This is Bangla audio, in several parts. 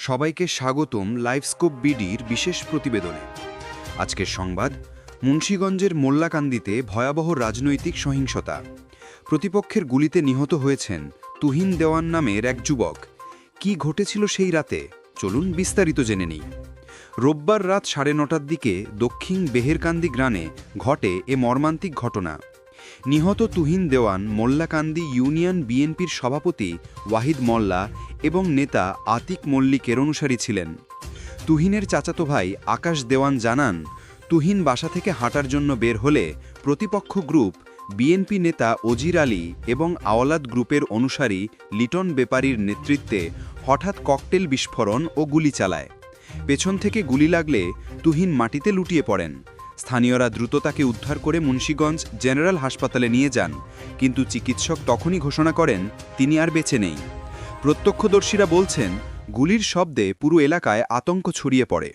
সবাইকে স্বাগতম লাইভস্কোপ বিডির বিশেষ প্রতিবেদনে। আজকের সংবাদ, মুন্সিগঞ্জের মোল্লাকান্দিতে ভয়াবহ রাজনৈতিক সহিংসতা। প্রতিপক্ষের গুলিতে নিহত হয়েছেন তুহিন দেওয়ান নামের এক যুবক। কি ঘটেছিল সেই রাতে, চলুন বিস্তারিত জেনে নিই। রোববার রাত 9:30টার দিকে দক্ষিণ বেহেরকান্দি গ্রামে ঘটে এ মর্মান্তিক ঘটনা। নিহত তুহিন দেওয়ান মোল্লাকান্দি ইউনিয়ন বিএনপির সভাপতি ওয়াহিদ মোল্লা এবং নেতা আতিক মল্লিকের অনুসারী ছিলেন। তুহিনের চাচাতো ভাই আকাশ দেওয়ান জানান, তুহিন বাসা থেকে হাঁটার জন্য বের হলে প্রতিপক্ষ গ্রুপ বিএনপি নেতা অজির আলী এবং আওলাদ গ্রুপের অনুসারী লিটন বেপারীর নেতৃত্বে হঠাৎ ককটেল বিস্ফোরণ ও গুলি চালায়। পেছন থেকে গুলি লাগলে তুহিন মাটিতে লুটিয়ে পড়েন। স্থানীয়রা দ্রুত তাকে উদ্ধার করে মুন্সিগঞ্জ জেনারেল হাসপাতালে নিয়ে যান, কিন্তু চিকিৎসক তখনই ঘোষণা করেন তিনি আর বেঁচে নেই। প্রত্যক্ষদর্শীরা বলছেন, গুলির শব্দে পুরো এলাকায় আতঙ্ক ছড়িয়ে পড়ে।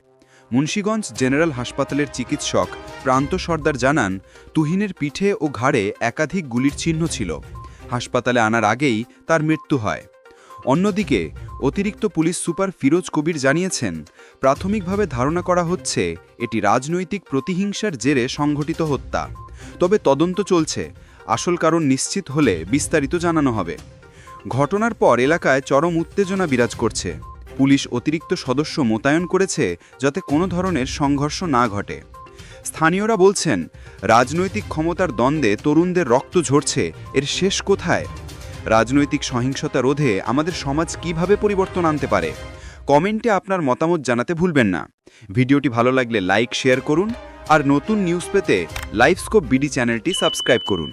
মুন্সিগঞ্জ জেনারেল হাসপাতালের চিকিৎসক প্রান্ত সর্দার জানান, তুহিনের পিঠে ও ঘাড়ে একাধিক গুলির চিহ্ন ছিল। হাসপাতালে আনার আগেই তার মৃত্যু হয়। অন্যদিকে অতিরিক্ত পুলিশ সুপার ফিরোজ কবির জানিয়েছেন, প্রাথমিকভাবে ধারণা করা হচ্ছে এটি রাজনৈতিক প্রতিহিংসার জেরে সংঘটিত হত্যা। তবে তদন্ত চলছে, আসল কারণ নিশ্চিত হলে বিস্তারিত জানানো হবে। ঘটনার পর এলাকায় চরম উত্তেজনা বিরাজ করছে। পুলিশ অতিরিক্ত সদস্য মোতায়েন করেছে যাতে কোনো ধরনের সংঘর্ষ না ঘটে। স্থানীয়রা বলছেন, রাজনৈতিক ক্ষমতার দ্বন্দ্বে তরুণদের রক্ত ঝরছে, এর শেষ কোথায়? রাজনৈতিক সহিংসতা রোধে আমাদের সমাজ কিভাবে পরিবর্তন আনতে পারে? কমেন্টে আপনার মতামত জানাতে ভুলবেন না। ভিডিওটি ভালো লাগলে লাইক শেয়ার করুন, আর নতুন নিউজ পেতে লাইভস্কোপ বিডি চ্যানেলটি সাবস্ক্রাইব করুন।